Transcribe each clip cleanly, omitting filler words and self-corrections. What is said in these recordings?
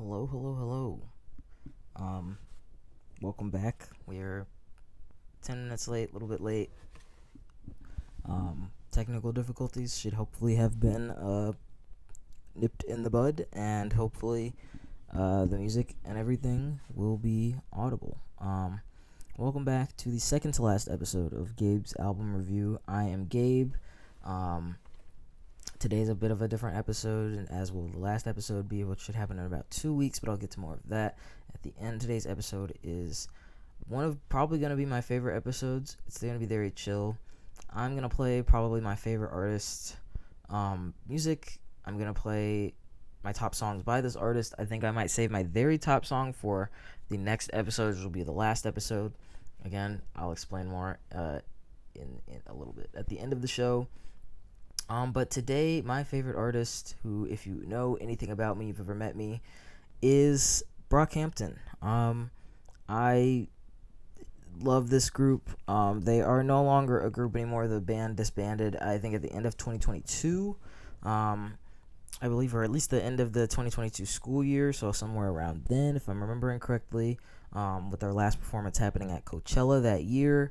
Hello, hello, hello. Welcome back. We're 10 minutes late, a little bit late. Technical difficulties should hopefully have been nipped in the bud, and hopefully the music and everything will be audible. Welcome back to the second to last episode of Gabe's album review. I am Gabe. Today's a bit of a different episode, and as will the last episode be, which should happen in about 2 weeks, but I'll get to more of that at the end. Today's episode is one of probably going to be my favorite episodes. It's going to be very chill. I'm going to play probably my favorite artist music. I'm going to play my top songs by this artist. I think I might save my very top song for the next episode, which will be the last episode. Again, I'll explain more in a little bit at the end of the show. But today, my favorite artist, who, if you know anything about me, you've ever met me, is Brockhampton. I love this group. They are no longer a group anymore. The band disbanded, I think, at the end of 2022. I believe, or at least the end of the 2022 school year, so somewhere around then, if I'm remembering correctly, with their last performance happening at Coachella that year.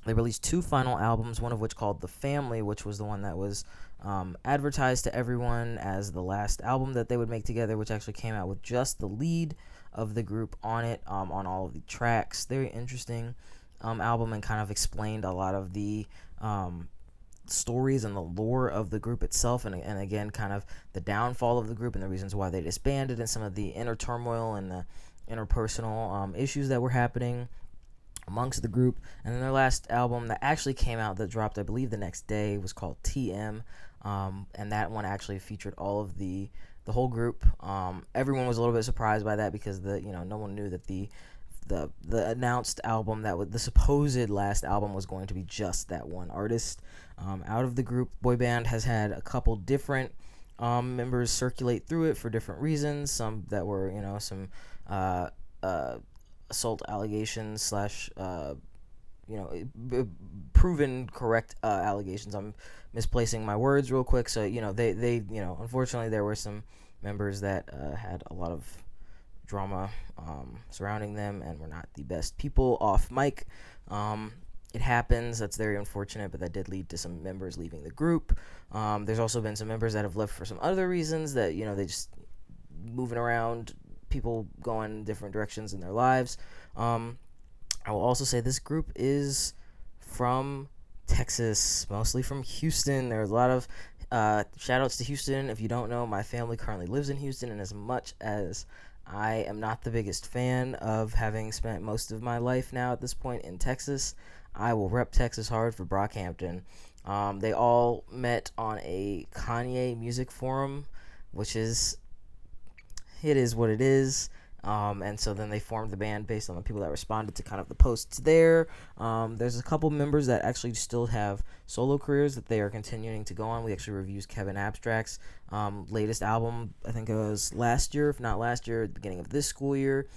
They released 2 final albums, one of which called The Family, which was the one that was advertised to everyone as the last album that they would make together, which actually came out with just the lead of the group on it, on all of the tracks. Very interesting album, and kind of explained a lot of the stories and the lore of the group itself, and again, kind of the downfall of the group and the reasons why they disbanded, and some of the inner turmoil and the interpersonal issues that were happening amongst the group. And then their last album that actually came out, that dropped I believe the next day, was called TM, and that one actually featured all of the whole group. Everyone was a little bit surprised by that, because no one knew that the announced album, the supposed last album, was going to be just that one artist. Out of the group, boy band has had a couple different members circulate through it for different reasons. Some that were some assault allegations slash proven correct allegations. I'm misplacing my words real quick. So they unfortunately there were some members that had a lot of drama surrounding them and were not the best people off mic. It happens. That's very unfortunate, but that did lead to some members leaving the group. There's also been some members that have left for some other reasons, that they just moving around, people going different directions in their lives. I will also say this group is from Texas, mostly from Houston. There's a lot of shout outs to Houston. If you don't know, my family currently lives in Houston, and as much as I am not the biggest fan of having spent most of my life now at this point in Texas, I will rep Texas hard for Brockhampton. They all met on a Kanye music forum, which is what it is. And so then they formed the band based on the people that responded to kind of the posts there. There's a couple members that actually still have solo careers that they are continuing to go on. We actually reviewed Kevin Abstract's latest album, I think it was last year, if not last year, at the beginning of this school year.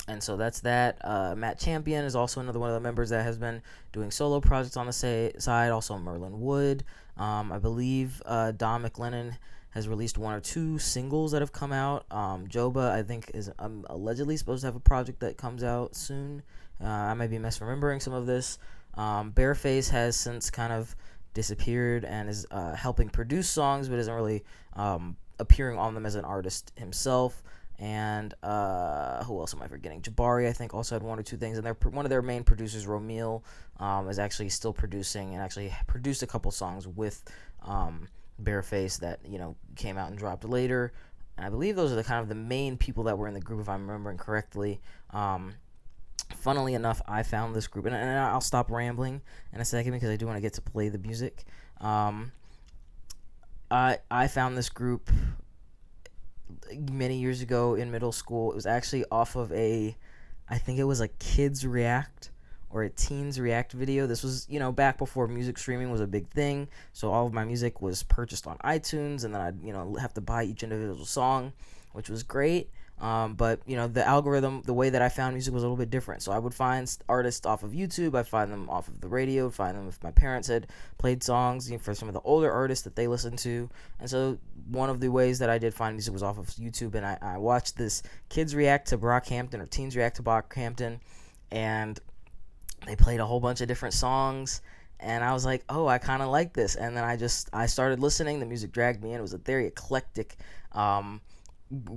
And so that's that. Matt Champion is also another one of the members that has been doing solo projects on the side. Also Merlin Wood. I believe Don McLennan has released 1 or 2 singles that have come out. Joba, I think, is allegedly supposed to have a project that comes out soon. I might be misremembering some of this. Bareface has since kind of disappeared and is helping produce songs, but isn't really appearing on them as an artist himself. And who else am I forgetting? Jabari, I think, also had 1 or 2 things. And one of their main producers, Romil, is actually still producing, and actually produced a couple songs with Bareface that came out and dropped later. And I believe those are the main people that were in the group, if I'm remembering correctly. Funnily enough, I found this group, and I'll stop rambling in a second because I do want to get to play the music. I found this group many years ago in middle school. It was actually off of I think it was a Kids React or a Teens React video. This was, back before music streaming was a big thing. So all of my music was purchased on iTunes, and then I'd, have to buy each individual song, which was great. But the algorithm, the way that I found music was a little bit different. So I would find artists off of YouTube, I'd find them off of the radio, find them if my parents had played songs for some of the older artists that they listened to. And so one of the ways that I did find music was off of YouTube, and I watched this kids react to Brockhampton, or teens react to Brockhampton, and they played a whole bunch of different songs. And I was like, oh, I kind of like this. And then I started listening. The music dragged me in. It was a very eclectic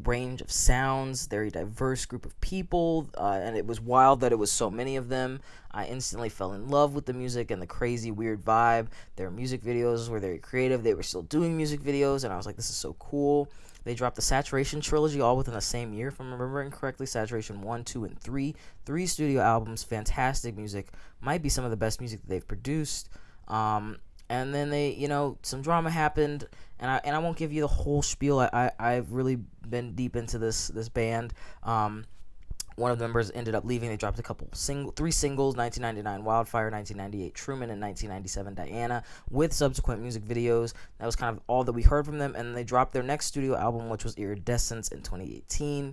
range of sounds, very diverse group of people, and it was wild that it was so many of them. I instantly fell in love with the music and the crazy, weird vibe. Their music videos were very creative. They were still doing music videos, and I was like, this is so cool. They dropped the Saturation trilogy all within the same year, if I'm remembering correctly. Saturation 1, 2, and 3. 3 studio albums, fantastic music. Might be some of the best music that they've produced. And then they, some drama happened, and I won't give you the whole spiel. I've really been deep into this band. One of the members ended up leaving. They dropped 3 singles: 1999 Wildfire, 1998 Truman, and 1997 Diana, with subsequent music videos. That was kind of all that we heard from them, and they dropped their next studio album, which was Iridescence, in 2018.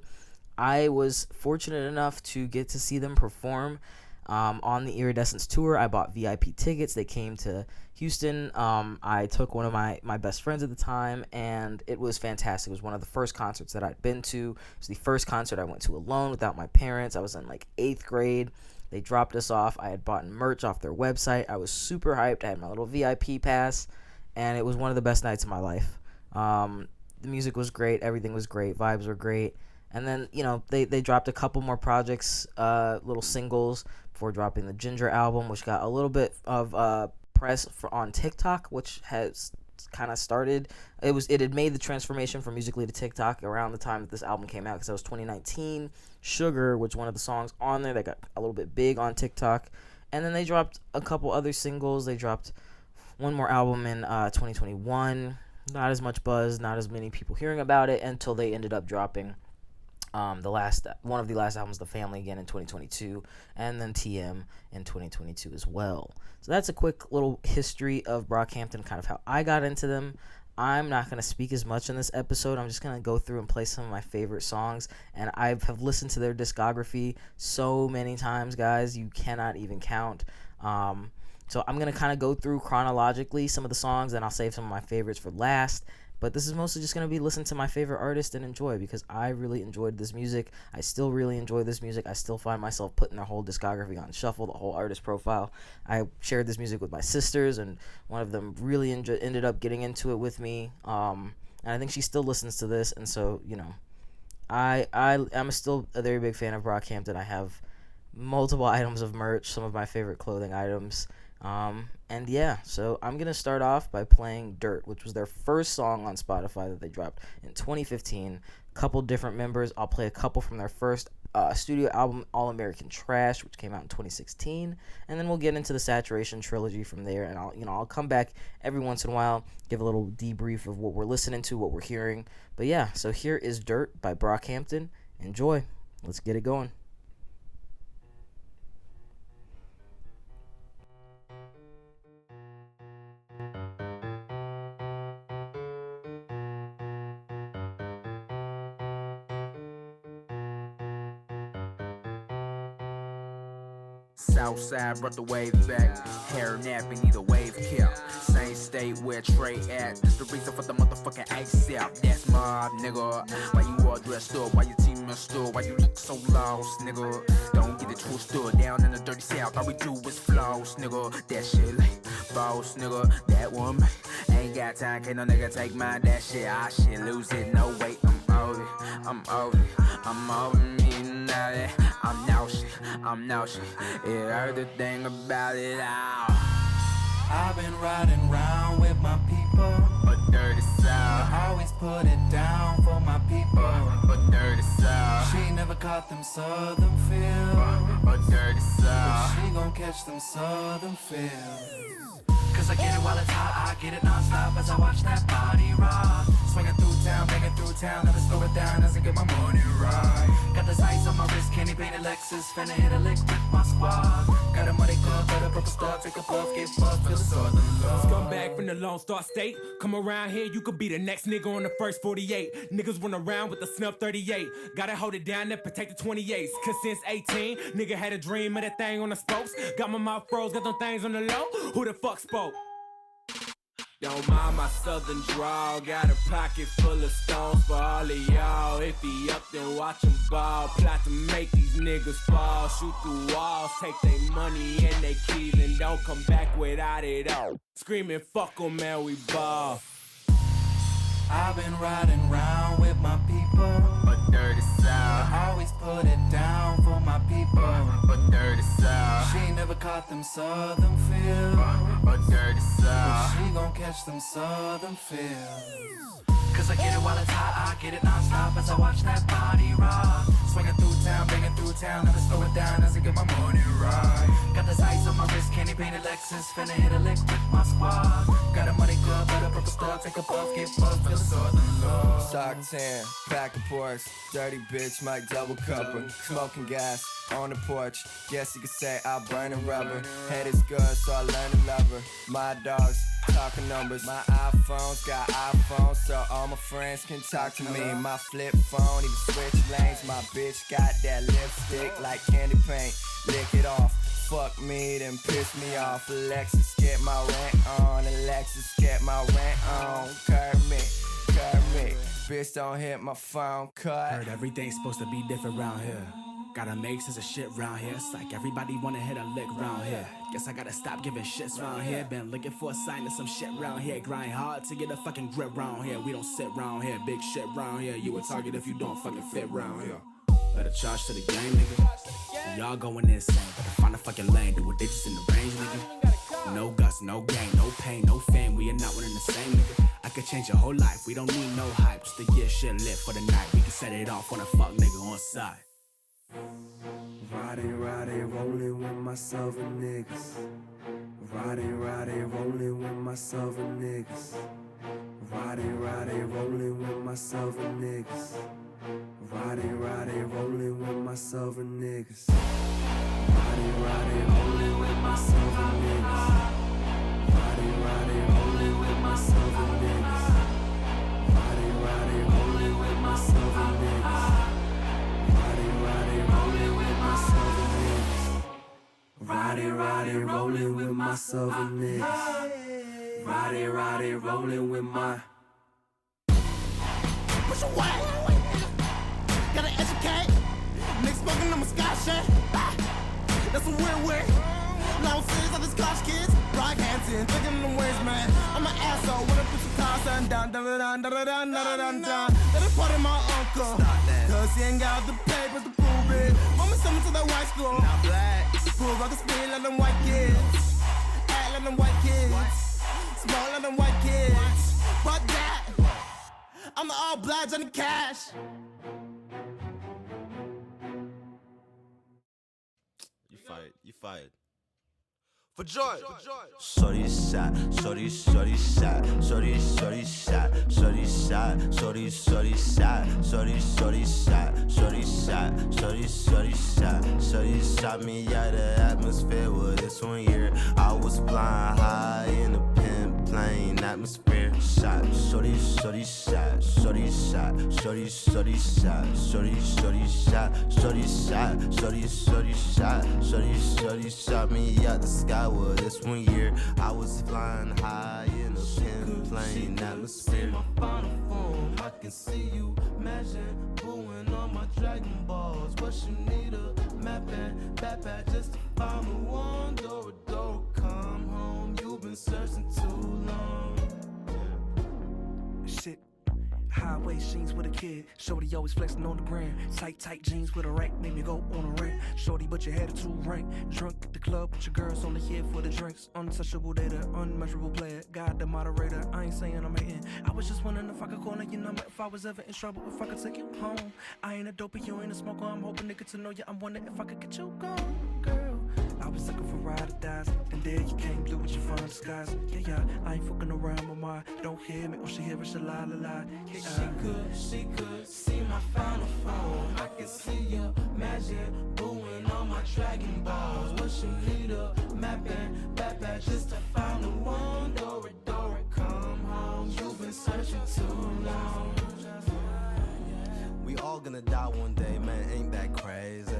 I was fortunate enough to get to see them perform on the Iridescence tour. I bought VIP tickets. They came to Houston. I took one of my best friends at the time, and it was fantastic. It was one of the first concerts that I'd been to. It was the first concert I went to alone without my parents. I was in 8th grade. They dropped us off. I had bought merch off their website. I was super hyped. I had my little VIP pass, and it was one of the best nights of my life. The music was great. Everything was great. Vibes were great. And then, they dropped a couple more projects, little singles, before dropping the Ginger album, which got a little bit of press on TikTok, which has kind of started. It had made the transformation from Musical.ly to TikTok around the time that this album came out, because that was 2019. Sugar, which one of the songs on there that got a little bit big on TikTok. And then they dropped a couple other singles. They dropped one more album in 2021. Not as much buzz, not as many people hearing about it, until they ended up dropping one of the last albums, The Family, again in 2022, and then TM in 2022 as well. So that's a quick little history of Brockhampton, kind of how I got into them. I'm not going to speak as much in this episode. I'm just going to go through and play some of my favorite songs, and I have listened to their discography so many times, guys, you cannot even count. So I'm going to kind of go through chronologically some of the songs, and I'll save some of my favorites for last. But this is mostly just going to be listen to my favorite artist and enjoy, because I really enjoyed this music. I still really enjoy this music. I still find myself putting their whole discography on shuffle, the whole artist profile. I shared this music with my sisters, and one of them really ended up getting into it with me. And I think she still listens to this, and so, I'm still a very big fan of Brockhampton. I have multiple items of merch, some of my favorite clothing items. And yeah, so I'm going to start off by playing Dirt, which was their first song on Spotify that they dropped in 2015. Couple different members. I'll play a couple from their first studio album, All American Trash, which came out in 2016. And then we'll get into the Saturation trilogy from there, and I'll come back every once in a while, give a little debrief of what we're listening to, what we're hearing. But yeah, so here is Dirt by Brockhampton. Enjoy. Let's get it going. Southside brought the wave back. Hair napping, need a wave cap. Same state where Trey at. That's the reason for the motherfucking ASAP. That's my nigga. Why you all dressed up? Why your team messed up? Why you look so lost, nigga? Don't get it twisted. Down in the dirty south, all we do is floss, nigga. That shit like boss, nigga. That one, ain't got time, can't no nigga take mine. That shit, I shit lose it. No wait, I'm over me now. I'm nauseous. It hurt to think about it all. I've been riding round with my people, a dirty soul. I always put it down for my people, a dirty soul. She never caught them southern feels, a dirty soul. but she gon' catch them southern feels. Cause I get it while it's hot, I get it non-stop as I watch that body rock. Swinging through town, banging through town, never slow it down as I get my morning ride. Got this ice on my wrist, candy painted Lexus. Finna hit a lick with my squad. Got a money club, got a purple stuff. Take a puff, get buff, feel the southern love. Scumbag from the Lone Star State. Come around here, you could be the next nigga on the first 48. Niggas run around with the snub 38. Gotta hold it down and protect the 28s. Cause since 18, nigga had a dream of that thing on the spokes. Got my mouth froze, got them things on the low. Who the fuck spoke? Don't mind my southern drawl. Got a pocket full of stones for all of y'all. If he up, then watch him ball. Plot to make these niggas fall. Shoot through walls, take their money and they keys, and don't come back without it all. Screaming, fuck 'em, man, we ball. I've been riding round with my people. But dirty south, I always put it down for my people. but dirty south, She ain't never caught them southern feels. but dirty But south. she gon' catch them southern feels. Cause I get it while it's hot, I get it non-stop as I watch that body rock. Swinging through town, banging through town, never slow it down as I get my morning ride. Got this ice on my wrist, candy painted Lexus. Finna hit a lick with my squad. Got a money club, got a purple stuff. Take a puff, get buff, feel the southern love. Stock 10, pack of porks, dirty bitch, might double cup her. Smoking gas on the porch, guess you could say I burn a rubber. Head is good, so I learn to love her. My dogs talking numbers, my iPhones got iPhones, so all my friends can talk to me. My flip phone even switch lanes. My bitch got that lipstick like candy paint. Lick it off. Fuck me, then piss me off. Alexis, get my rent on. Alexis, get my rent on. Kermit. Bitch, don't hit my phone, cut. Heard everything's supposed to be different round here. Gotta make sense of shit round here. It's like everybody wanna hit a lick round here. Guess I gotta stop giving shits round here. Been looking for a sign of some shit round here. Grind hard to get a fucking grip round here. We don't sit round here. Big shit round here. You a target if you don't fucking fit round here. Better charge to the game, nigga. Y'all going insane. Better find a fucking lane. Do what ditches in the range, nigga. No guts, no gain, no pain, no fame. We are not one and the same, nigga. I could change your whole life. We don't need no hype. Just to get shit lit for the night. We can set it off on a fuck nigga on side. Riding, rolling with myself and niggas. Riding, rolling with myself and niggas. Riding, rolling with myself and niggas. Riding, rolling with myself and niggas. Riding, rolling with myself and niggas. Riding, rolling with myself and niggas. Riding, rolling with myself and niggas. Riding, rolling with myself and niggas. Riding, rolling with myself and niggas. Riding, rolling with my. Push away. Gotta educate. Niggas smoking on my scotch shit. That's some weird. Long series of the Scotch kids. Brockhampton, thinking them ways, man. I'm an asshole. Wanna put some cars down. That is part of my uncle. Cause he ain't got the papers to prove it. Mama sent me to that white school. Not black. Prove I can speak like them white kids. Act like them white kids. Small like them white kids. But that, I'm the all black Johnny Cash. You fired. For joy. Shorty shot, shorty shot, shorty shot, shorty shot, shorty shot, shorty shot me out the atmosphere. Well, this 1 year I was flying high in a pin plane atmosphere. Shot, shorty shot, shorty shot, shorty shot, shorty shot me out the sky. Well, this 1 year I was flying high in a pin plane atmosphere. My final form, I can see you. Imagine pulling on my Dragon Balls. What you need a map and backpack just to find the one door. Come home, you've been searching too long. Shit. Highway scenes with a kid. Shorty always flexing on the gram. Tight jeans with a rack. Made me go on a rant. Shorty, but you had a 2 rank. Drunk at the club with your girls only here for the drinks. Untouchable data, unmeasurable player. God the moderator. I ain't saying I'm hating. I was just wondering if I could call your number if I was ever in trouble. If I could take you home. I ain't a dopey, you ain't a smoker. I'm hoping nigga to know you. I'm wondering if I could get you gone, girl. I was looking for ride or dies. Then there you came blue with your fine disguise. Yeah, I ain't fucking around with my. Don't hear me, or she hear it, she lie. Yeah, She could see my Dragon Balls, what you need a map and backpack just to find the one. Dora, Dora, come home. You've been searching too long. We all gonna die one day, man, ain't that crazy?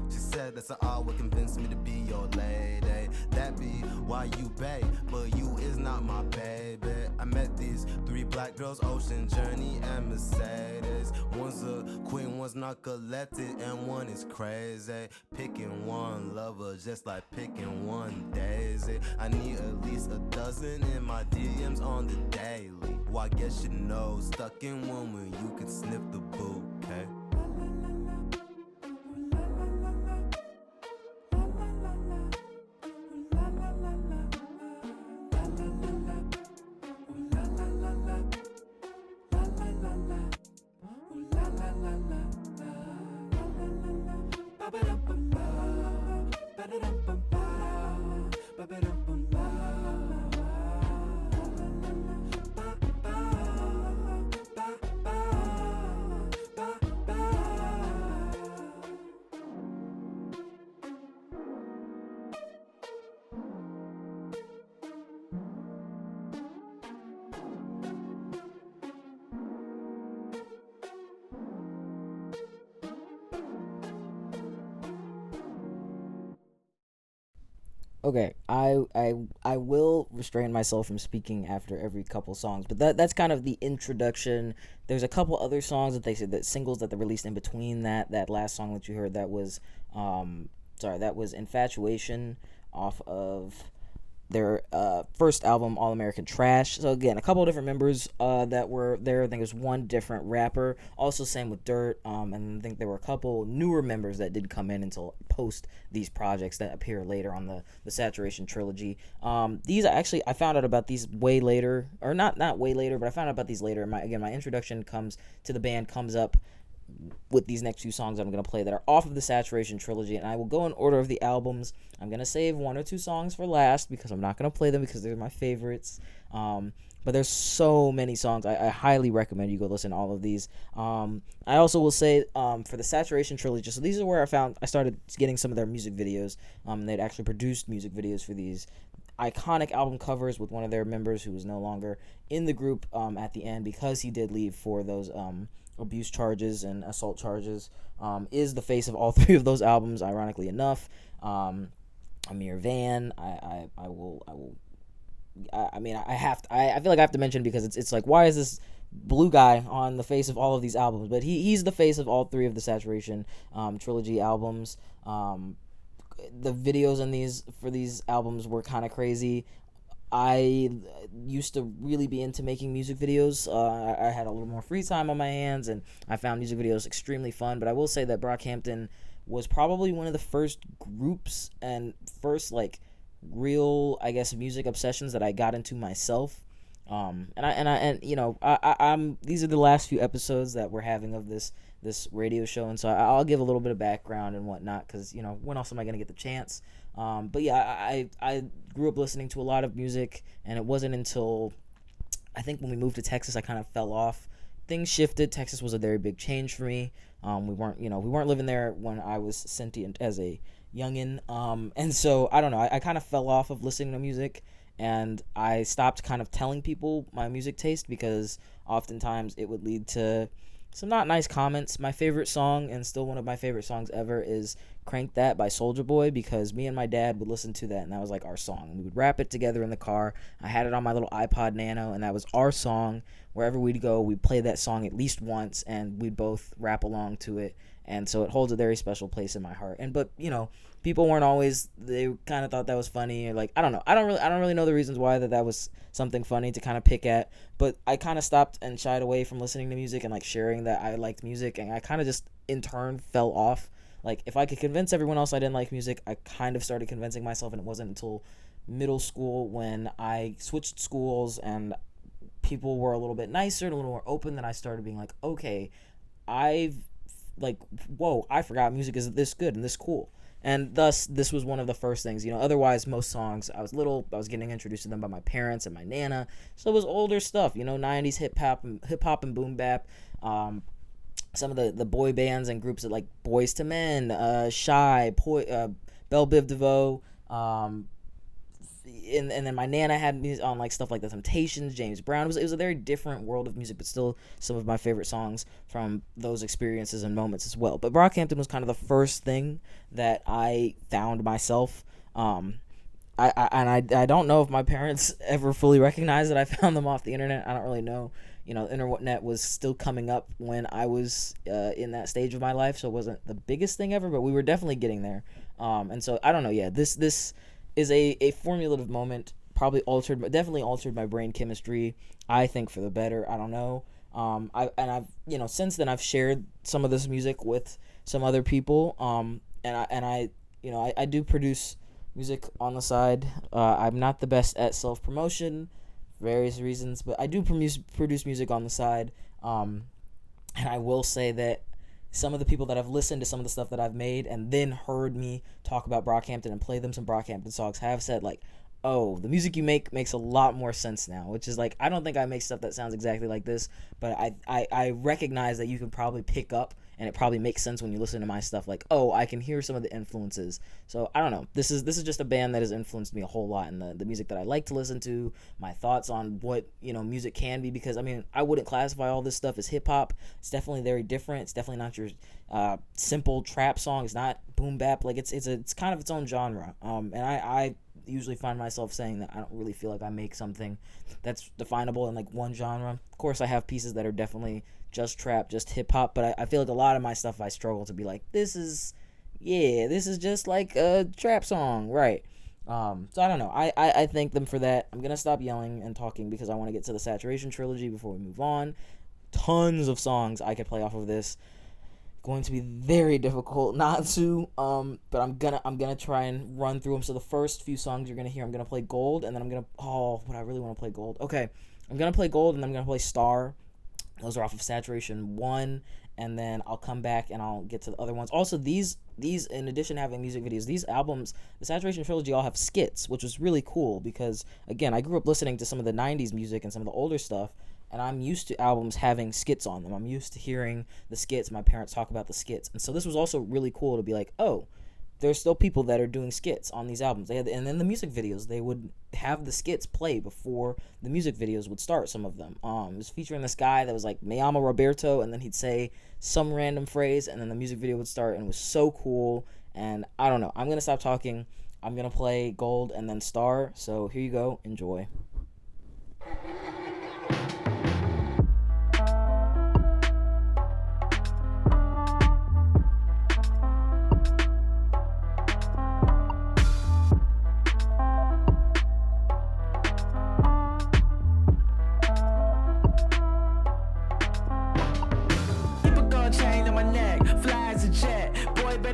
She said that's all what convinced me to be your lady. That be why you bae, but you is not my baby. I met these 3 black girls, Ocean, Journey, and Mercedes. One's a queen, one's not collected, and one is crazy. Picking one lover just like picking one daisy. I need at least a dozen in my DMs on the daily. Well, I guess you know, stuck in one when you can sniff the bouquet. Okay, I will restrain myself from speaking after every couple songs, but that's kind of the introduction. There's a couple other songs that they said, that singles that they released in between that last song that you heard, that was that was Infatuation off of their first album, All American Trash. So again, a couple of different members that were there. I think there's one different rapper. Also, same with Dirt. And I think there were a couple newer members that did come in until post these projects that appear later on the Saturation trilogy. These actually, I found out about these way later, or not way later, but I found out about these later. My introduction comes to the band comes up with these next few songs I'm going to play that are off of the Saturation trilogy, and I will go in order of the albums. I'm going to save 1 or 2 songs for last because I'm not going to play them because they're my favorites. But there's so many songs. I highly recommend you go listen to all of these. I also will say for the Saturation trilogy, so these are where I started getting some of their music videos. They'd actually produced music videos for these iconic album covers with one of their members who was no longer in the group at the end because he did leave for those abuse charges and assault charges, is the face of all 3 of those albums, ironically enough. Amir Van, I feel like I have to mention because it's like, why is this blue guy on the face of all of these albums? But he's the face of all 3 of the Saturation trilogy albums. The videos in these albums were kind of crazy. I used to really be into making music videos. I had a little more free time on my hands, and I found music videos extremely fun. But I will say that Brockhampton was probably one of the first groups and first real, I guess, music obsessions that I got into myself. These are the last few episodes that we're having of this radio show, and so I'll give a little bit of background and whatnot, because when else am I gonna get the chance? But yeah, I grew up listening to a lot of music, and it wasn't until I think when we moved to Texas I kind of fell off. Things shifted. Texas was a very big change for me. We weren't living there when I was sentient as a youngin, and so I don't know. I kind of fell off of listening to music, and I stopped kind of telling people my music taste because oftentimes it would lead to some not nice comments. My favorite song, and still one of my favorite songs ever, is Crank That by Soulja Boy, because me and my dad would listen to that, and that was like our song. We would rap it together in the car. I had it on my little iPod Nano, and that was our song. Wherever we'd go, we'd play that song at least once, and we'd both rap along to it. And so it holds a very special place in my heart. But people weren't always, they kind of thought that was funny, or I don't know. I don't really know the reasons why that was something funny to kind of pick at, but I kind of stopped and shied away from listening to music and sharing that I liked music, and I kind of just in turn fell off. If I could convince everyone else I didn't like music, I kind of started convincing myself, and it wasn't until middle school when I switched schools and people were a little bit nicer and a little more open that I started being like, okay, whoa, I forgot music is this good and this cool. And thus, this was one of the first things. Otherwise, most songs, I was getting introduced to them by my parents and my nana. So it was older stuff, 90s hip hop and boom bap. some of the boy bands and groups that like Boys to Men, Shy, Belle Biv DeVoe, and then my Nana had music on like stuff like The Temptations, James Brown. It was a very different world of music, but still some of my favorite songs from those experiences and moments as well. But Brockhampton was kind of the first thing that I found myself. I don't know if my parents ever fully recognized that I found them off the internet. I don't really know. You know, the internet was still coming up when I was in that stage of my life, so it wasn't the biggest thing ever, but we were definitely getting there. And so I don't know. Yeah, this is a formulative moment. Probably definitely altered my brain chemistry. I think for the better. I don't know. I've since then I've shared some of this music with some other people. I do produce music on the side. I'm not the best at self-promotion for various reasons, but I do produce music on the side. And I will say that some of the people that have listened to some of the stuff that I've made and then heard me talk about Brockhampton and play them some Brockhampton songs have said like, oh, the music you make makes a lot more sense now, which is like, I don't think I make stuff that sounds exactly like this, but I recognize that you can probably pick up, and it probably makes sense when you listen to my stuff, like, oh, I can hear some of the influences. So I don't know, this is just a band that has influenced me a whole lot in the music that I like to listen to, my thoughts on what, music can be, because I mean, I wouldn't classify all this stuff as hip-hop. It's definitely very different. It's definitely not your simple trap song. It's not boom bap. Like, it's kind of its own genre. And I usually find myself saying that I don't really feel like I make something that's definable in like one genre. Of course, I have pieces that are definitely just trap, just hip hop, but I feel like a lot of my stuff I struggle to be like, this is just like a trap song, right? So I don't know. I thank them for that. I'm gonna stop yelling and talking because I want to get to the Saturation trilogy before we move on. Tons of songs I could play off of this. Going to be very difficult not to, but I'm gonna try and run through them. So the first few songs you're gonna hear, I'm gonna play Gold, and then but I really want to play Gold. Okay, I'm gonna play Gold, and then I'm gonna play Star. Those are off of Saturation 1, and then I'll come back and I'll get to the other ones. Also, these in addition to having music videos, these albums, the Saturation trilogy, all have skits, which was really cool because, again, I grew up listening to some of the 90s music and some of the older stuff, and I'm used to albums having skits on them. I'm used to hearing the skits. My parents talk about the skits. And so this was also really cool to be like, oh, there's still people that are doing skits on these albums. And then the music videos, they would have the skits play before the music videos would start, some of them. It was featuring this guy that was like, Me llamo Roberto, and then he'd say some random phrase, and then the music video would start, and it was so cool. And I don't know. I'm going to stop talking. I'm going to play Gold and then Star. So here you go. Enjoy.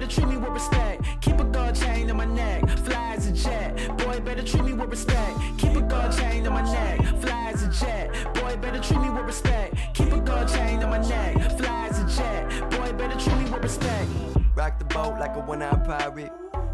Treat me with respect. Keep a gold chain on my neck. Fly as a jet. Boy, better treat me with respect. Keep a gold chain on my neck. Fly as a jet. Boy, better treat me with respect. Keep a gold chain on my neck. Fly as a jet. Boy, better treat me with respect. Rock the boat like a one-eyed pirate.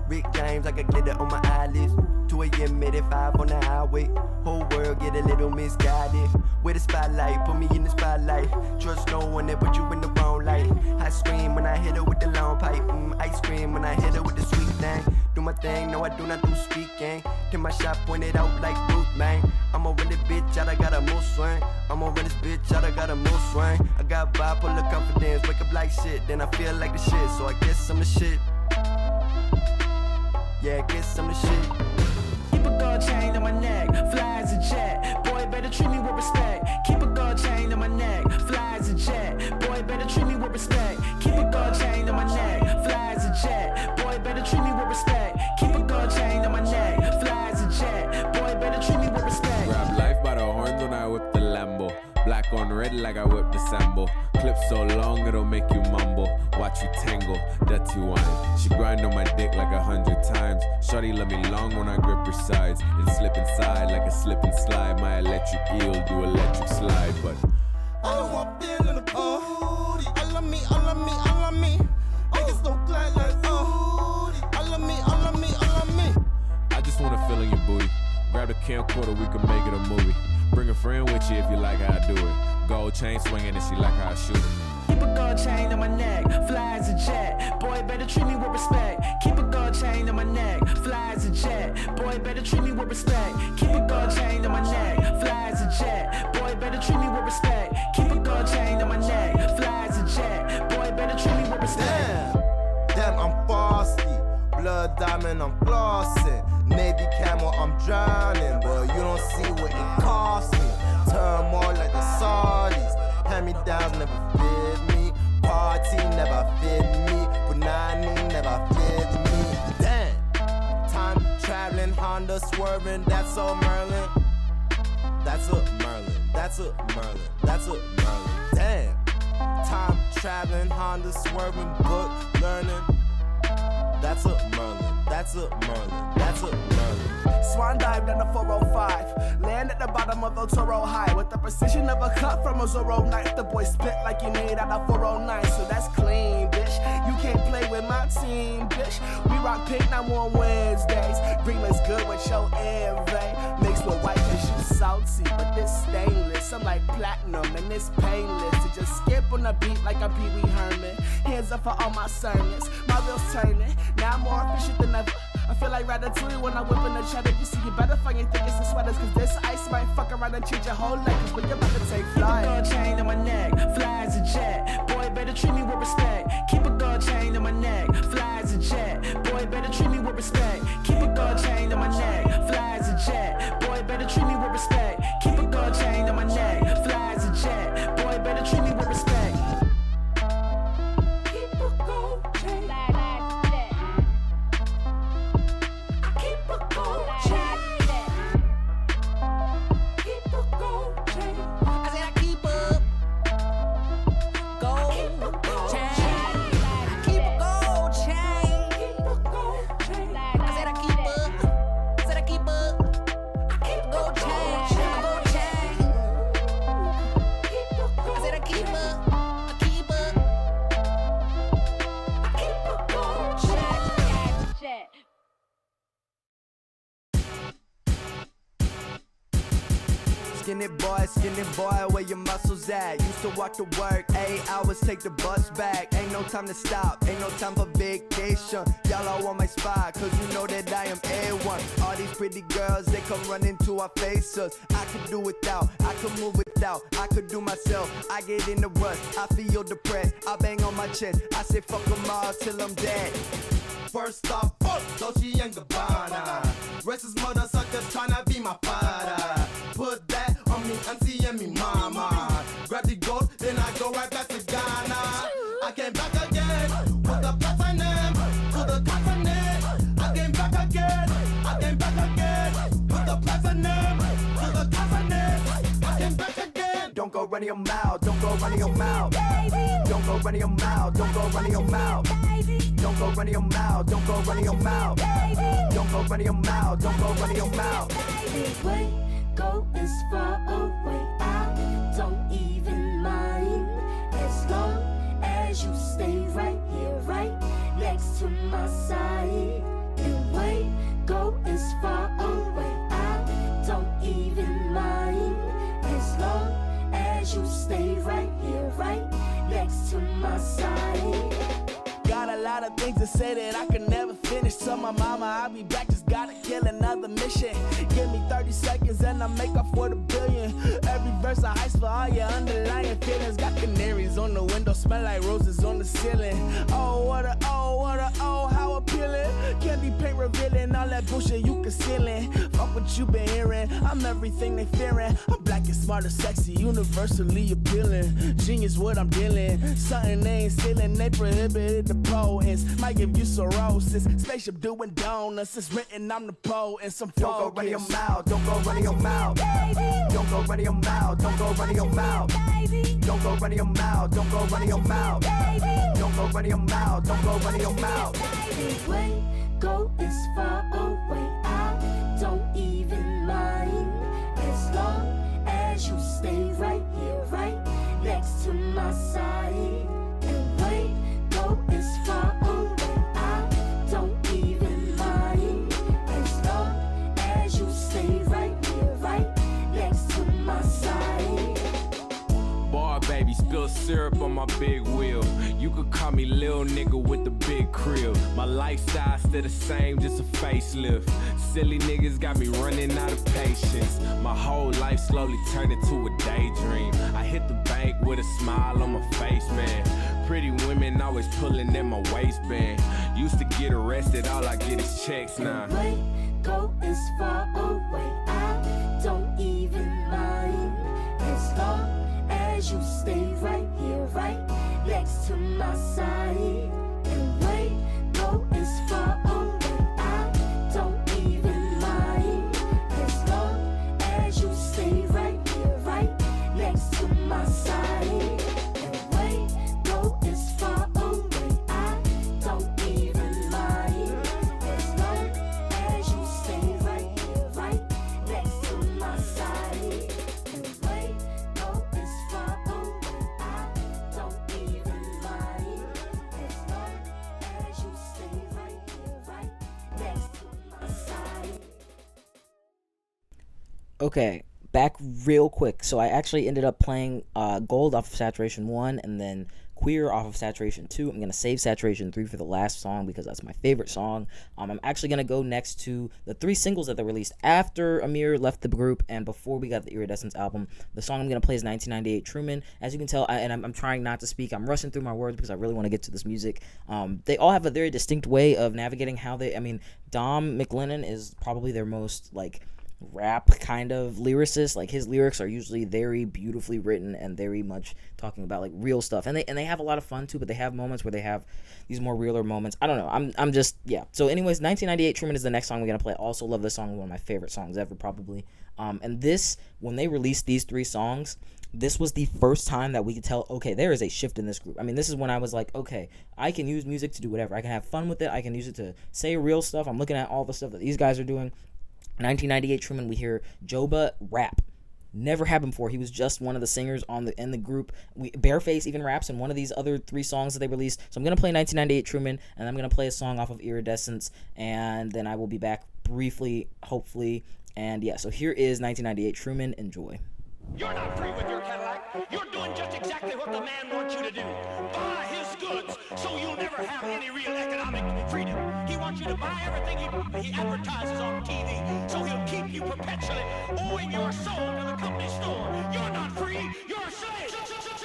Rick James like a glitter on my eyelids. 2 a.m. made it 5 on the highway. Whole world get a little misguided. With the spotlight, put me in the spotlight. Trust no one that put you in the wrong light. I scream when I hit her with the long pipe. Ice cream when I hit her with the sweet thing. Do my thing, no I do not do speaking. Till my shot pointed out like Ruth, man. I'ma run this bitch out, I got a move swing. I'ma run this bitch out, I got a move swing. I got bipolar confidence, wake up like shit. Then I feel like the shit, so I guess I'm the shit. Yeah, I guess I'm the shit. Keep a gold chain on my neck, fly as a jet. Boy, better treat me with respect. Keep a gold chain on my neck, fly as a jet. Boy, better treat me with respect. Keep a gold chain on my neck, fly as a jet. Boy, better treat me with respect. Keep a gold chain on my neck, fly as a jet. Boy, better treat me with respect. Grab life by the horns when I whip the Lambo. Black on red like I whip the Sambo. Clip so long it'll make you mumble. Watch you tangle, dirty wine. She grind on my dick like 100 times. Shorty let me long when I grip her sides. And slip inside like a slip and slide. My electric eel do electric slide, but I don't want feeling the booty. I love me, I love me, I love me. Niggas don't glide like I love me, I love me, I love me. I just wanna feel in your booty. Grab the camcorder, we can make it a movie. Bring a friend with you if you like how I do it. Gold chain swinging and she like how I shoot it. Keep a gold chain on my neck, fly as a jet. Boy, better treat me with respect. Keep a gold chain on my neck, fly as a jet. Boy, better treat me with respect. Keep a gold chain on my neck, fly as a jet. Boy, better treat me with respect. Keep a gold chain on my neck, fly as a jet. Boy, better treat me with respect. Damn, I'm frosty. Blood diamond, I'm flossing. Navy camel, I'm drowning. But you don't see what it cost me. Turmoil like the Saudis. Hand-me-downs never fit me. Party never fit me. Punani never fit me. Damn. Time traveling, Honda swerving. That's all Merlin. That's a Merlin. That's a Merlin. That's a Merlin. Damn. Time traveling, Honda swerving, book learning. That's a Merlin. That's a Merlin. That's a Merlin. Swan dive down the 405. Land at the bottom of El Toro High. With the precision of a cut from a Zorro knife. The boy spit like he made out of 409. So that's clean, bitch. You can't play with my team, bitch. We rock pink, now on Wednesdays. Green looks good with your envy. Mixed with white cause you salty. But this stainless. I'm like platinum and it's painless. To just skip on the beat like a Pee Wee Herman. Hands up for all my sermons. My wheels turning. Now I'm more efficient than ever. I feel like Ratatouille when I'm whipping the cheddar. You see, you better find your tickets and sweaters. Cause this ice might fuck around and change your whole life. Cause when you're about to take flight. Keep a gold chain on my neck, fly as a jet. Boy, better treat me with respect. Keep a gold chain on my neck, fly as a jet. Boy, better treat me with respect. Keep a gold chain on my neck, fly as a jet. Boy, better treat me with respect. Keep a gold chain on my neck, fly as a jet. Boy, better treat me with respect. Keep a gold chain. Keep a gold chain. Keep a gold chain. I said I keep a gold chain. I keep a gold chain. Keep a gold chain. I said I keep a. I said I keep a. I keep a gold chain. Gold chain. I said I keep a. I keep a. I keep a gold chain. Skinny boy, where your muscles at? Used to walk to work, 8 hours, take the bus back. Ain't no time to stop, ain't no time for vacation. Y'all all want my spot, cause you know that I am A1. All these pretty girls, they come running to our faces. I could do without, I could move without, I could do myself. I get in the rust, I feel depressed, I bang on my chest. I say fuck them all till I'm dead. First off, fuck Dolce and Gabbana. Racist mother suckers tryna be my father. Put that on me auntie and me mama. Grab the gold, then I go right back to Ghana. I came back again with the platinum, to the continent. I came back again with the platinum, to the continent. I came back again. Don't go running your mouth, don't go running your mouth. Don't go running your mouth, don't go running your mouth. Don't go running your mouth, don't go running your mouth. Don't go running your mouth, don't go running your mouth. Wait, go is far away. I don't even mind as long as you stay right here, right next to my side. And wait, go is far away. I don't even mind as long as you stay right here, right next to my side. Got a lot of things to say that I can never finish. Tell my mama I'll be back, just gotta kill another mission. Give me 30 seconds and I make up for the billion. Every verse I ice for all your underlying feelings. Got canaries on the window, smell like roses on the ceiling. Oh, what a, how appealing. Candy paint revealing all that bullshit you concealing. Fuck what you been hearing, I'm everything they fearing. I'm black and smart and sexy, universally appealing. Genius what I'm dealing, something they ain't stealing. They prohibited the poets, might give you cirrhosis. Spaceship doing donuts, it's written on the pole and some focus. Don't go running your mouth, don't go running your mouth. Don't go running your mouth, don't go running your mouth. Don't go running your mouth, don't go running your mouth. Don't go running your mouth, don't go running your mouth. Wait, go is far away. I don't even mind as long as you stay right here, right next to my side. And wait, go is far away. I don't even mind as long as you stay right here, right next to my side. Bar baby, spill syrup on my big wheel. You could call me lil nigga with the big crib. My lifestyle still the same, just a facelift. Silly niggas got me running out of patience. My whole life slowly turned into a daydream. I hit the bank with a smile on my face, man. Pretty women always pulling in my waistband. Used to get arrested, all I get is checks now. Go as far away, I don't even mind. As long as you stay right here, right next to my side. And wait, go as far away, I don't even mind. As long as you stay right here, right next to my side. And wait, go as far away, I don't even mind. As long as you stay right here, right next to my side. And wait, go as far away, I don't even mind. As long as you stay right here, right next to my side. Okay, back real quick. So I actually ended up playing Gold off of Saturation 1 and then Queer off of Saturation 2. I'm going to save Saturation 3 for the last song because that's my favorite song. I'm actually going to go next to the 3 singles that they released after Amir left the group and before we got the Iridescence album. The song I'm going to play is 1998 Truman. As you can tell, I'm trying not to speak. I'm rushing through my words because I really want to get to this music. They all have a very distinct way of navigating how they... I mean, Dom McLennan is probably their most, like... rap kind of lyricist. Like his lyrics are usually very beautifully written and very much talking about like real stuff, and they have a lot of fun too, but they have moments where they have these more realer moments. I don't know, I'm just, yeah. So anyways, 1998 Truman is the next song we're gonna play. Also love this song, one of my favorite songs ever probably. And this, when they released these 3 songs, this was the first time that we could tell, okay, there is a shift in this group. I mean, this is when I was like, okay, I can use music to do whatever. I can have fun with it. I can use it to say real stuff. I'm looking at all the stuff that these guys are doing. 1998 Truman, we hear Joba rap. Never happened before. He was just one of the singers in the group. Bareface even raps in one of these other 3 songs that they released. So I'm going to play 1998 Truman, and I'm going to play a song off of Iridescence, and then I will be back briefly, hopefully. And yeah, so here is 1998 Truman. Enjoy. You're not free with your Cadillac. You're doing just exactly what the man wants you to do. Buy his goods so you'll never have any real economic freedom. He wants you to buy everything he advertises on TV, so he'll keep you perpetually owing your soul to the company store. You're not free, you're a slave.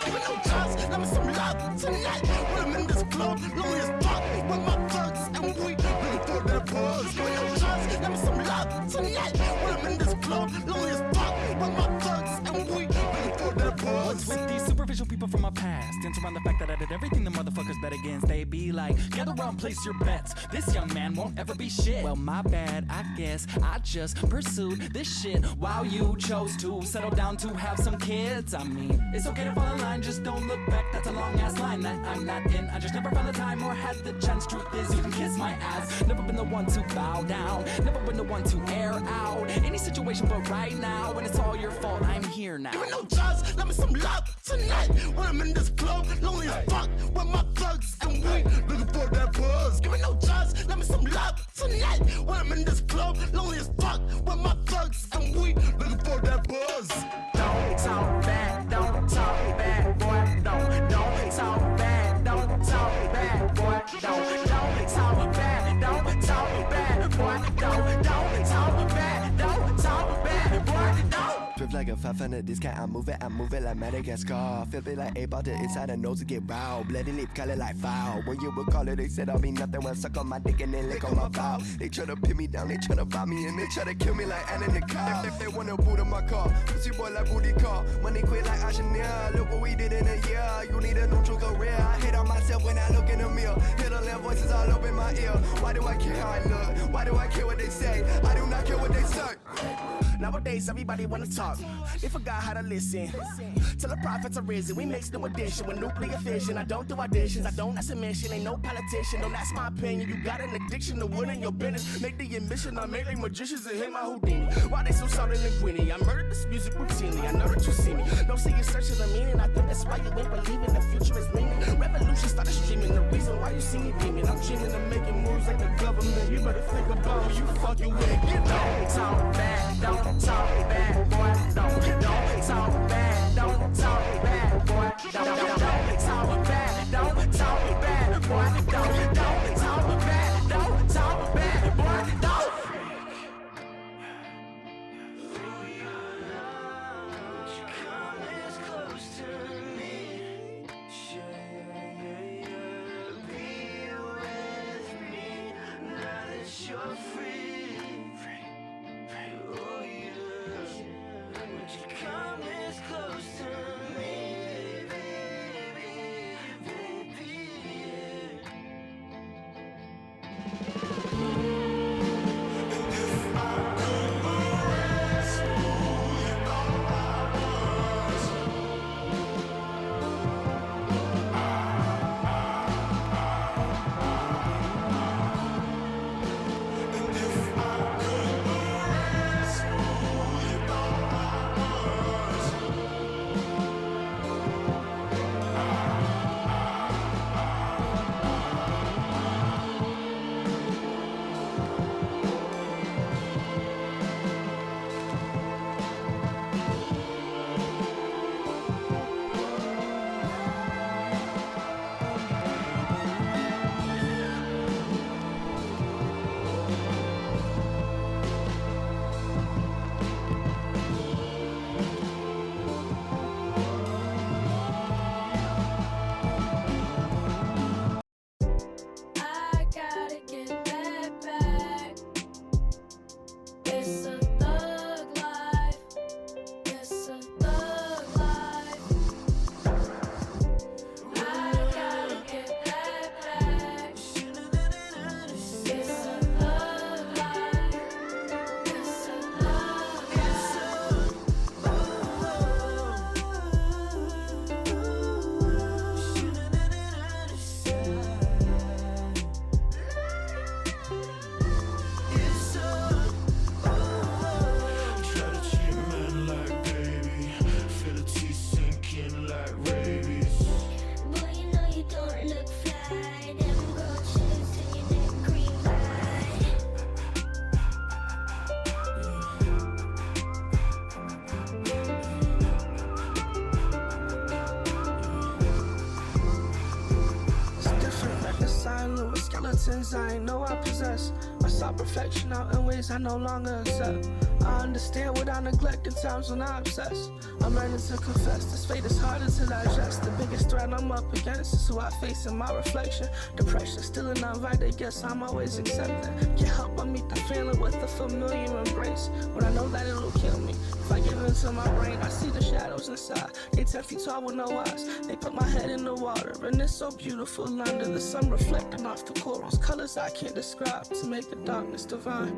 Give me no chance, let me some love tonight. When I'm in this club, lonely as fuck with my thugs and we really for that buzz. Give me no chance, let me some love tonight. When I'm in this club, lonely as fuck with my thugs and we really for that buzz. With these superficial people from my past, dance around the fact that I did everything the motherfuckers bet against. They be like, gather around, place your bets. This young man won't ever be shit. Well, my bad, I guess I just pursued this shit while you chose to settle down to have some kids. I mean, it's okay to fall in line, just don't look back. That's a long ass line that I'm not in. I just never found the time or had the chance. Truth is, you can kiss my ass. Never been the one to bow down, never been the one to air out any situation, but right now, when it's all your fault, I'm here now. Give me no chance, let me some love tonight. When I'm in this club, lonely as fuck with my thugs and we looking for that buzz. Give me no chance, let me some love tonight. When I'm in this club, lonely as fuck with my thugs and we looking for that buzz. Don't talk bad, don't talk bad, boy. Don't talk bad, don't talk bad, boy. Don't talk bad, don't talk bad, boy. Don't talk bad, don't talk bad, boy. Don't. Drift like a 500, this cat, I move it like Madagascar. Feel it like a ball to inside the nose to get raw. Bloody lip, call it like foul. When you would call it, they said I'll be nothing when I suck on my dick and then lick on my bow. They try to pin me down, they try to buy me, and they try to kill me like Anna Nicole. If they wanna boot in my car, pussy boy like booty car. Money quit like Chanel. Look what we did in a year. You need a neutral career. I hate on myself when I look in the mirror. Hear the little voices all up in my ear. Why do I care how I look? Why do I care what they say? I do not care what they say. Nowadays, everybody wanna talk. They forgot how to listen. Till the prophets are risen, we mix new addition with nuclear fission. I don't do auditions, I don't ask a mission. Ain't no politician, don't ask my opinion. You got an addiction to winning your business. Make the admission, I make like magicians and hit my Houdini. Why they so solid and Gwynny? I murdered this music routinely. I know that you see me. Don't see you searching the meaning. I think that's why you ain't believing the future is leaning. Revolution started streaming. The reason why you see me beaming. I'm dreaming of making moves like the government. You better think about who you fucking with. Don't talk bad, don't talk bad, boy. Don't talk bad, don't talk bad, boy. Don't skeletons I ain't know I possess. I saw perfection out in ways I no longer accept. I understand what I neglect in times when I obsess. I'm learning to confess, this fate is harder to digest. The biggest threat I'm up against is who I face in my reflection. Depression still an uninvited guess I'm always accepting. Can't help but meet the feeling with a familiar embrace. When I know that it'll kill me, if I give into my brain, I see the shadows inside. They 10 feet tall with no eyes. They put my head in the water, and it's so beautiful under the sun reflecting off the corals. Colors I can't describe to make the darkness divine.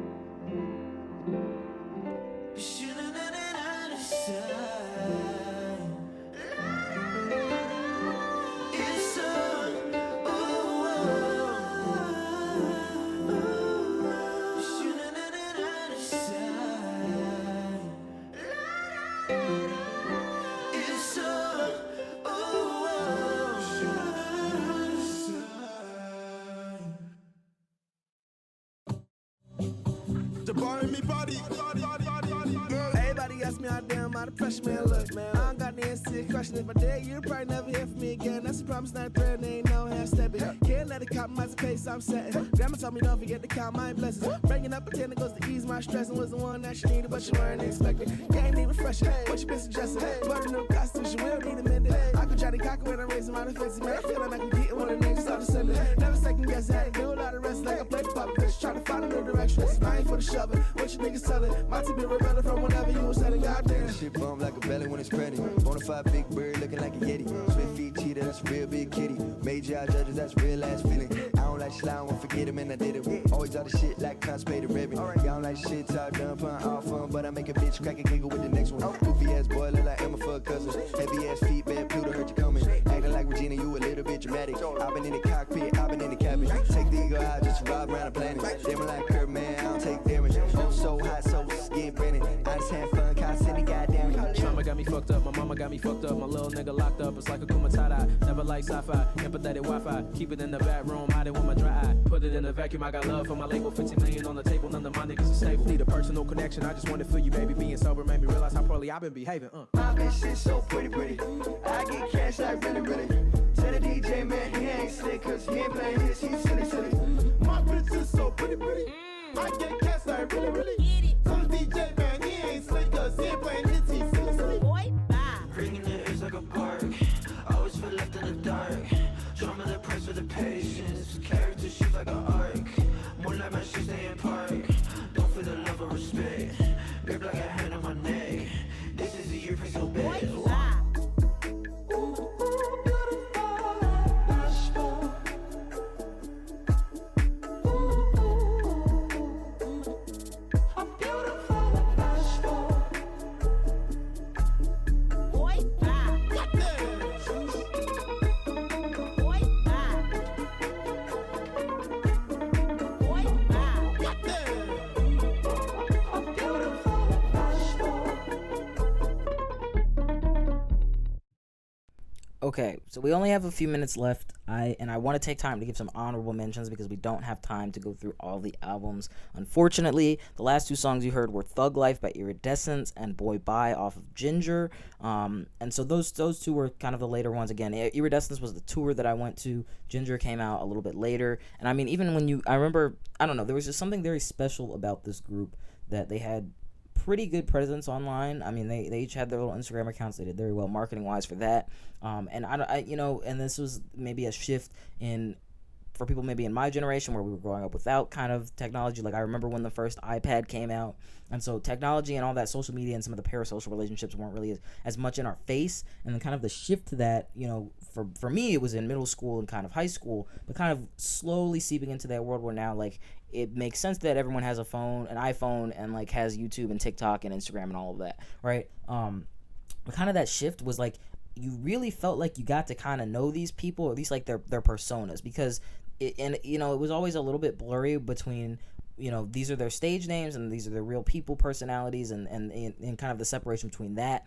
Everybody ask me how damn out of pressure, man. Look, man, I don't got the answer to your question. If I did, you'd probably never hear from me again. That's a promise, not a threat, and ain't no half stepping. Can't let it compromise the pace I'm setting. Grandma told me don't forget to count my blessings. Bringing up a 10 goes to ease my stress and was the one that she needed, but she weren't expecting. Can't even fresh it. What you been suggesting? But a new costume, she will need a minute. I could Johnny Cocker when I'm raising my defenses. Man, I feel like I can get one of the niggas start to send it. Never second guess, I had to do a lot of rest like I played the puppet. Bitch, trying to find a new direction. It's mine for the shoving. What you niggas selling? My team been rebelling from whenever you was selling. Goddamn. Shit bump like a belly when it's pregnant. Bonafide big bird looking like a yeti. Swift feet cheetah, that's a real big kitty. Major eye judges, that's real ass feeling. I don't like shit, I won't forget him and I did it. Always all the shit like constipated ribbon. Y'all don't like shit, talk done, pun all fun, but I make a bitch crack a giggle with the next one. Goofy ass boy, look like Emma for a cousin. Heavy ass feet, bad Pluto heard you coming. Acting like Regina, you a little bit dramatic. I've been in the cockpit, I've been in the cabin. Take the eagle out, just ride around the planet. Damn like Kurt, man, I don't take damage. I'm so hot, so skin burning. I just had fun, constantly goddamn. Trauma got me fucked up, my mama got me fucked up. My little nigga locked up, it's like a kumatada. Never like sci-fi, empathetic Wi-Fi. Keep it in the back room, hide it with my dry eye. Put it in the vacuum, I got love for my label. 50 million on the table, none of my niggas are stable. Need a personal connection, I just wanna feel you, baby. Being sober made me realize how poorly I've been behaving. My bitch shit so pretty. I get cash like really. Tell the DJ, man, he ain't slick, cause he ain't playing his, he's silly. My bitch is so pretty. I get cash like really. Tell the DJ, man, he ain't slick, cause he ain't playing his, he's silly. Boy, bye. Ringing the ears like a bark. Always feel left in the dark. Trauma the price for the patience. Character shit like an arc. More like my shit stay in park. Don't feel the love or respect. Grip like a hand on my neck. This is the year for so bad. Boy, bye. Okay, so we only have a few minutes left. I want to take time to give some honorable mentions because we don't have time to go through all the albums. Unfortunately, the last two songs you heard were Thug Life by Iridescence and Boy Bye off of Ginger. And so those two were kind of the later ones. Again, Iridescence was the tour that I went to. Ginger came out a little bit later. And I mean, even when I remember, I don't know, there was just something very special about this group that they had pretty good presence online. I mean, they each had their little Instagram accounts. They did very well marketing wise for that. And and this was maybe a shift for people maybe in my generation where we were growing up without kind of technology. Like I remember when the first iPad came out, and so technology and all that social media and some of the parasocial relationships weren't really as much in our face. And then kind of the shift to that, for me it was in middle school and kind of high school, but kind of slowly seeping into that world where now like it makes sense that everyone has an iPhone and like has YouTube and TikTok and Instagram and all of that, right? But kind of that shift was like you really felt like you got to kind of know these people, or at least like their personas, because it was always a little bit blurry between these are their stage names and these are their real people personalities, and kind of the separation between that.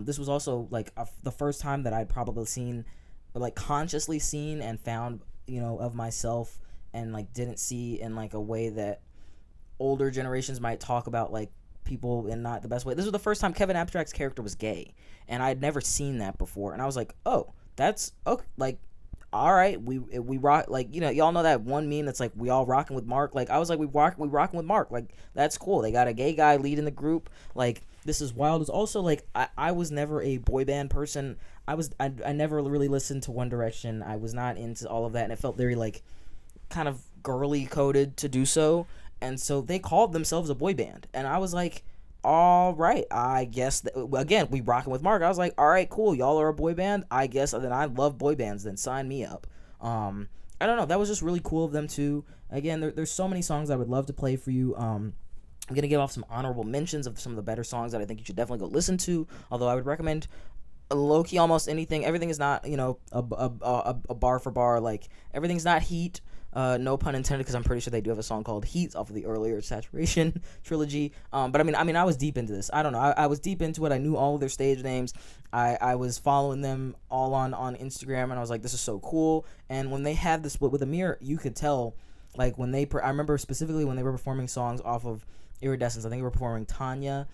This was also like the first time that I'd probably seen, like consciously seen and found of myself, and like didn't see in like a way that older generations might talk about like people in not the best way. This was the first time Kevin Abstract's character was gay, and I'd never seen that before, and I was like, oh, that's okay. Like all right, we rock, like, you know, y'all know that one meme that's like, we all rocking with Mark. Like, I was like, we rocking with Mark. Like, that's cool. They got a gay guy leading the group. Like, this is wild. It's also like, I was never a boy band person. I never really listened to One Direction. I was not into all of that, and it felt very like kind of girly coded to do so. And so they called themselves a boy band, and I was like, all right, I guess again, we rocking with Mark. I was like, all right, cool, y'all are a boy band, I guess. Then I love boy bands, then sign me up. I don't know, that was just really cool of them too. Again, there's so many songs I would love to play for you. I'm gonna give off some honorable mentions of some of the better songs that I think you should definitely go listen to, although I would recommend low-key almost anything. Everything is not, you know, a bar for bar, like everything's not Heat. No pun intended, because I'm pretty sure they do have a song called Heat off of the earlier Saturation trilogy. But I mean, I was deep into this. I don't know. I was deep into it. I knew all of their stage names. I was following them all on Instagram, and I was like, this is so cool. And when they had the split with Amir, you could tell, like, when they, I remember specifically when they were performing songs off of Iridescence. I think they were performing Tanya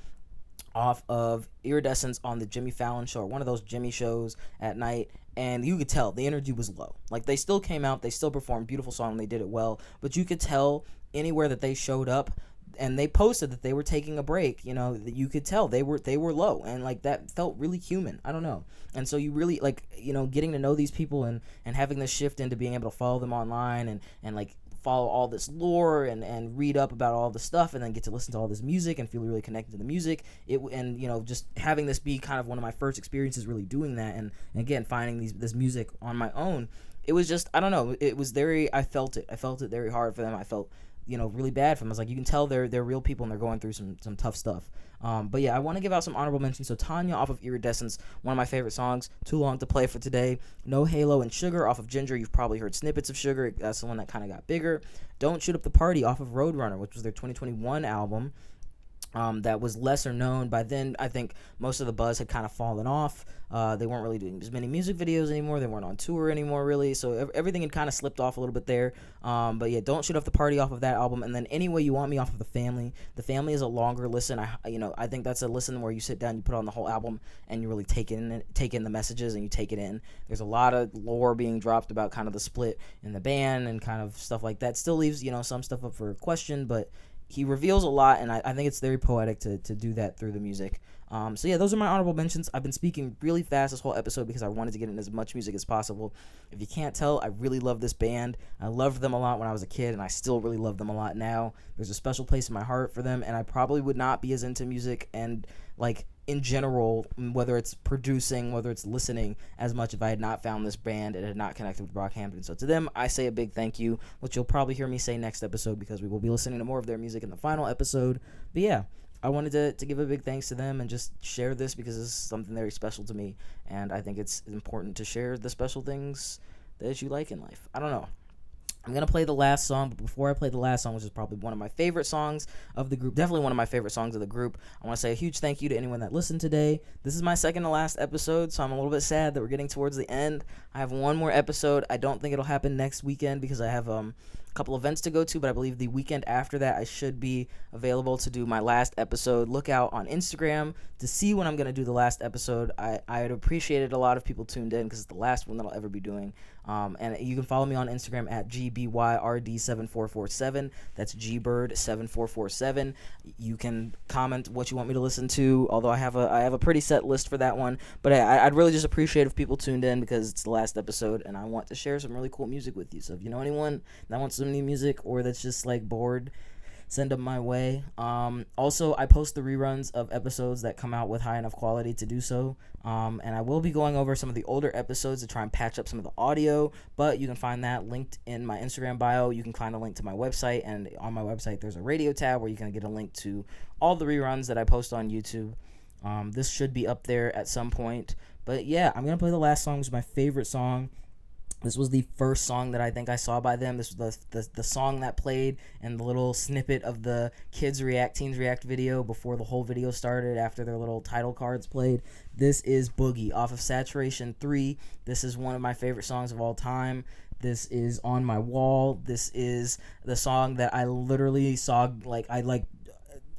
off of Iridescence on the Jimmy Fallon show, or one of those Jimmy shows at night, and you could tell the energy was low. Like, they still came out, they still performed beautiful song, and they did it well, but you could tell anywhere that they showed up, and they posted that they were taking a break, you know, that you could tell they were low, and like that felt really human. I don't know. And so you really, like, you know, getting to know these people and having this shift into being able to follow them online and like follow all this lore and read up about all the stuff, and then get to listen to all this music and feel really connected to the music. And you know, just having this be kind of one of my first experiences really doing that, and again finding this music on my own, it was just, I don't know, it was very, I felt it very hard for them. I felt, you know, really bad for them. I was like, you can tell they're real people and they're going through some tough stuff. But yeah, I want to give out some honorable mentions. So Tanya off of Iridescence, one of my favorite songs. Too Long to Play for Today. No Halo and Sugar off of Ginger. You've probably heard snippets of Sugar. That's the one that kind of got bigger. Don't Shoot Up the Party off of Roadrunner, which was their 2021 album. That was lesser known. By then, I think most of the buzz had kind of fallen off. They weren't really doing as many music videos anymore. They weren't on tour anymore, really. So everything had kind of slipped off a little bit there. But yeah, Don't Shoot Up the Party off of that album. And then Any Way You Want Me off of The Family. The Family is a longer listen. I think that's a listen where you sit down, you put on the whole album, and you really take in the messages and you take it in. There's a lot of lore being dropped about kind of the split in the band and kind of stuff like that. Still leaves, you know, some stuff up for question, but he reveals a lot, and I think it's very poetic to do that through the music. So yeah, those are my honorable mentions. I've been speaking really fast this whole episode because I wanted to get in as much music as possible. If you can't tell, I really love this band. I loved them a lot when I was a kid, and I still really love them a lot now. There's a special place in my heart for them, and I probably would not be as into music and, like, in general, whether it's producing, whether it's listening, as much if I had not found this band and had not connected with Brockhampton. So to them, I say a big thank you, which you'll probably hear me say next episode because we will be listening to more of their music in the final episode. But yeah, I wanted to give a big thanks to them and just share this because this is something very special to me, and I think it's important to share the special things that you like in life. I don't know. I'm going to play the last song, but before I play the last song, which is probably one of my favorite songs of the group, definitely one of my favorite songs of the group, I want to say a huge thank you to anyone that listened today. This is my second to last episode, so I'm a little bit sad that we're getting towards the end. I have one more episode. I don't think it'll happen next weekend because I have a couple events to go to, but I believe the weekend after that I should be available to do my last episode. Look out on Instagram to see when I'm going to do the last episode. I'd appreciate it a lot if people tuned in because it's the last one that I'll ever be doing. And you can follow me on Instagram at GBYRD7447. That's GBird7447. You can comment what you want me to listen to, although I have a pretty set list for that one. But I'd really just appreciate if people tuned in because it's the last episode and I want to share some really cool music with you. So if you know anyone that wants some new music or that's just like bored, send them my way. Also, I post the reruns of episodes that come out with high enough quality to do so. And I will be going over some of the older episodes to try and patch up some of the audio, but you can find that linked in my Instagram bio. You can find a link to my website, and on my website there's a radio tab where you can get a link to all the reruns that I post on YouTube. This should be up there at some point. But yeah, I'm going to play the last song. It's my favorite song. This was the first song that I think I saw by them. This was the song that played in the little snippet of the Teens React video before the whole video started, after their little title cards played. This is Boogie off of Saturation 3. This is one of my favorite songs of all time. This is on my wall. This is the song that I literally saw,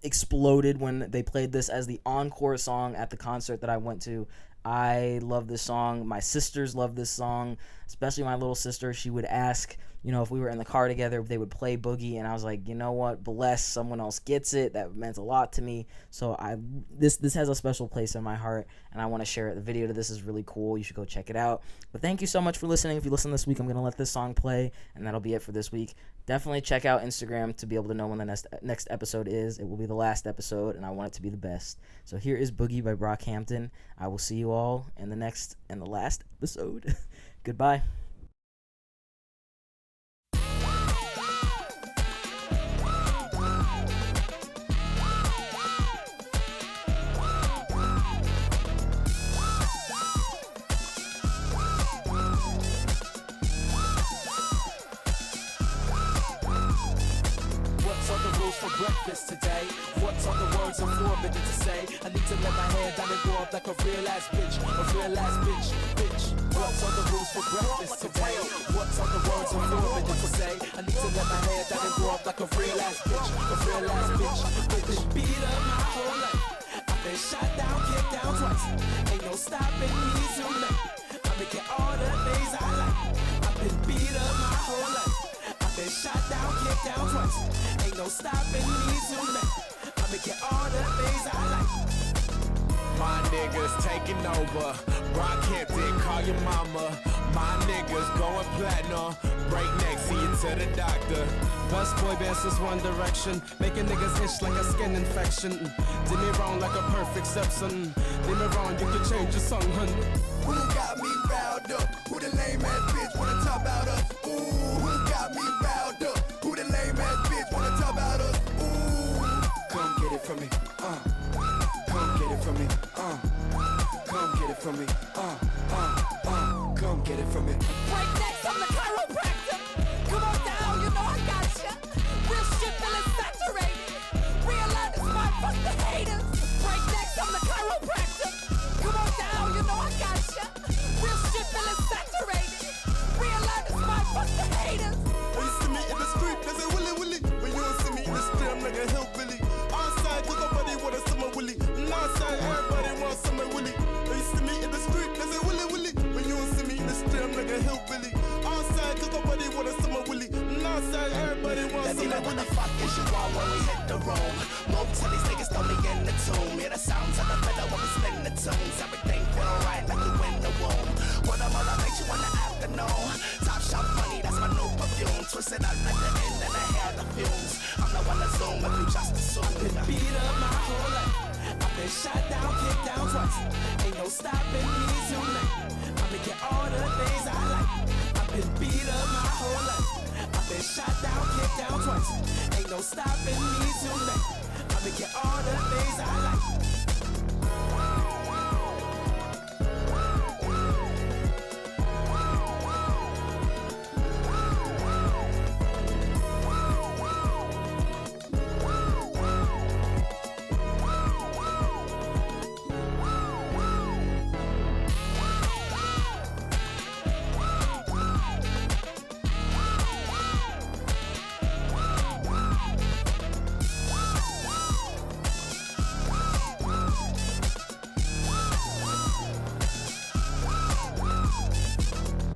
exploded when they played this as the encore song at the concert that I went to. I love this song. My sisters love this song. especially my little sister. She would ask, you know, if we were in the car together, if they would play Boogie, and I was like, you know what, bless, someone else gets it. That meant a lot to me. So this has a special place in my heart, and I want to share it. The video to this is really cool. You should go check it out. But thank you so much for listening. If you listen this week, I'm going to let this song play, and that'll be it for this week. Definitely check out Instagram to be able to know when the next episode is. It will be the last episode, and I want it to be the best. So here is Boogie by Brockhampton. I will see you all in the next and the last episode. Goodbye. For breakfast today, what's on the words I'm forbidden to say? I need to let my hair down and grow up like a real ass bitch, bitch. What's on the rules for breakfast today? What's on the words I'm forbidden to say? I need to let my hair down and grow up like a real ass bitch, bitch. Been beat up my whole life. I've been shot down, kicked down twice. Ain't no stopping me tonight. I'm making all the things I like. I've been beat up my whole life. Been shot down, kicked down twice. Ain't no stopping me tonight. I'm making all the things I like. My niggas taking over. Brockhampton, call your mama. My niggas going platinum. Break neck, see you to the doctor. Best boy bands is One Direction, making niggas itch like a skin infection. Did me wrong like a perfect Simpson. Did me wrong, you can change your song, hun. Who got me riled up? Who the lame ass bitch wanna talk about us? Ooh, who got me riled up? Who the lame ass bitch wanna talk about us? Ooh, come get it from me, come get it from me, come get it from me, come get it from me. Break necks, I'm the chiropractor. Come on down, you know I got ya. Real shit feeling saturated. Real life is my fuck the haters. Break necks, I'm the chiropractor. Come on down, you know I got ya. Real shit feeling saturated. Real life is my fuck the haters. When you see me in the street, they say willy willy. When you don't see me in the street, I'm like a hillbilly. Outside, cause nobody want a summer willy. And outside, everybody wants summer willy. When you see me in the street, they say willy willy. When you don't see me in the street, I'm like a hillbilly. Outside, cause nobody want a summer willy. And outside, everybody wants summer willy. What the fuck is you on when we hit the room? Move till these niggas throw me in the tomb. Hear the sounds of the fiddle when we spin the tunes. Everything feel right like you in the womb. What I'm gonna make you in the afternoon. Top shop money, that's my new perfume. Twist it out like the end and I hear the fumes. I'm the one to zoom if you just assume. Been beat up my whole life. I've been shot down, kicked down twice. Ain't no stopping me tonight. I'm making all the things I like. I've been beat up my whole life. I've been shot down, kicked down twice. Ain't no stopping me tonight. I'm making all the things I like.